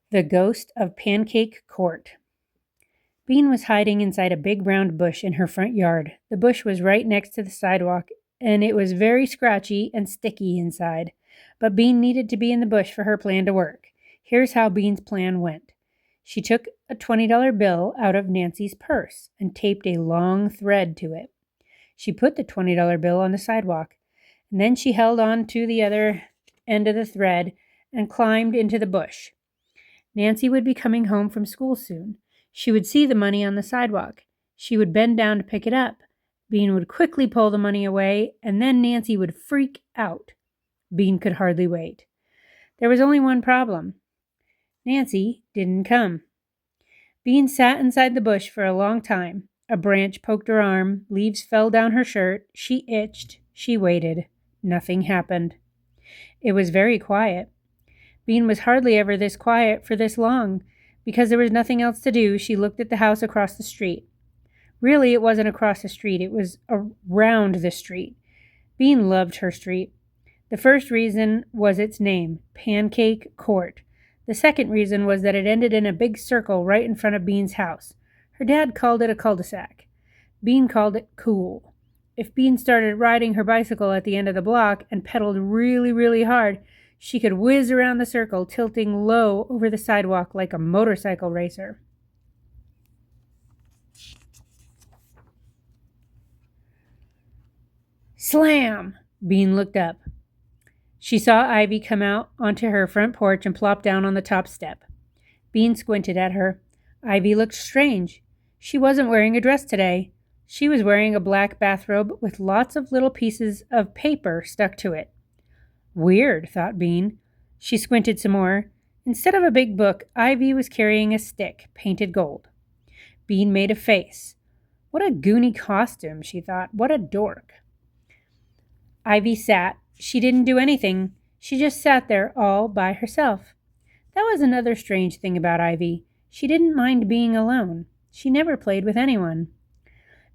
The Ghost of Pancake Court. Bean was hiding inside a big round bush in her front yard. The bush was right next to the sidewalk, and it was very scratchy and sticky inside. But Bean needed to be in the bush for her plan to work. Here's how Bean's plan went. She took a $20 bill out of Nancy's purse and taped a long thread to it. She put the $20 bill on the sidewalk, and then she held on to the other end of the thread and climbed into the bush. Nancy would be coming home from school soon. She would see the money on the sidewalk. She would bend down to pick it up. Bean would quickly pull the money away, and then Nancy would freak out. Bean could hardly wait. There was only one problem. Nancy didn't come. Bean sat inside the bush for a long time. A branch poked her arm. Leaves fell down her shirt. She itched. She waited. Nothing happened. It was very quiet. Bean was hardly ever this quiet for this long. Because there was nothing else to do, she looked at the house across the street. Really, it wasn't across the street. It was around the street. Bean loved her street. The first reason was its name, Pancake Court. The second reason was that it ended in a big circle right in front of Bean's house. Her dad called it a cul-de-sac. Bean called it cool. If Bean started riding her bicycle at the end of the block and pedaled really, really hard, she could whiz around the circle, tilting low over the sidewalk like a motorcycle racer. Slam! Bean looked up. She saw Ivy come out onto her front porch and plop down on the top step. Bean squinted at her. Ivy looked strange. She wasn't wearing a dress today. She was wearing a black bathrobe with lots of little pieces of paper stuck to it. Weird, thought Bean. She squinted some more. Instead of a big book, Ivy was carrying a stick, painted gold. Bean made a face. What a goony costume, she thought. What a dork. Ivy sat. She didn't do anything. She just sat there all by herself. That was another strange thing about Ivy. She didn't mind being alone. She never played with anyone.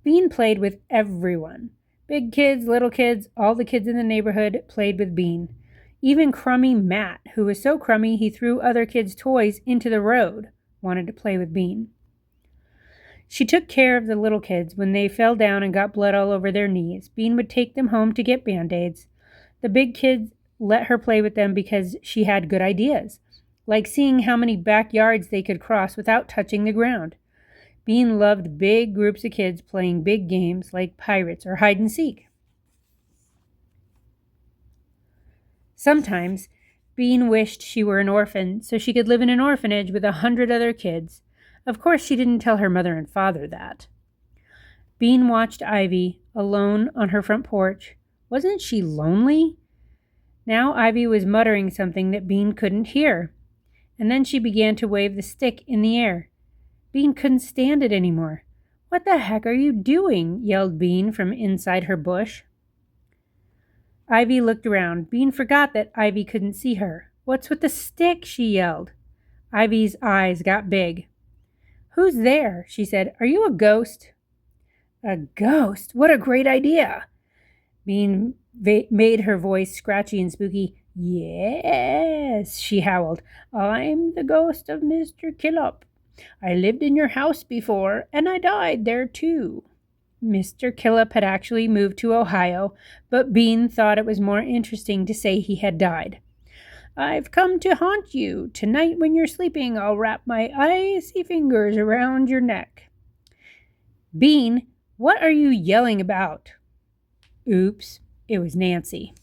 Bean played with everyone. Big kids, little kids, all the kids in the neighborhood played with Bean. Even crummy Matt, who was so crummy he threw other kids' toys into the road, wanted to play with Bean. She took care of the little kids when they fell down and got blood all over their knees. Bean would take them home to get Band-Aids. The big kids let her play with them because she had good ideas, like seeing how many backyards they could cross without touching the ground. Bean loved big groups of kids playing big games like pirates or hide and seek. Sometimes, Bean wished she were an orphan so she could live in an orphanage with 100 other kids. Of course, she didn't tell her mother and father that. Bean watched Ivy, alone on her front porch. Wasn't she lonely? Now Ivy was muttering something that Bean couldn't hear, and then she began to wave the stick in the air. Bean couldn't stand it anymore. What the heck are you doing? Yelled Bean from inside her bush. Ivy looked around. Bean forgot that Ivy couldn't see her. What's with the stick? She yelled. Ivy's eyes got big. Who's there? She said. Are you a ghost? A ghost? What a great idea. Bean made her voice scratchy and spooky. Yes, she howled. I'm the ghost of Mr. Killup. I lived in your house before, and I died there too. Mr. Killup had actually moved to Ohio, but Bean thought it was more interesting to say he had died. I've come to haunt you. Tonight when you're sleeping, I'll wrap my icy fingers around your neck. Bean, what are you yelling about? Oops, it was Nancy.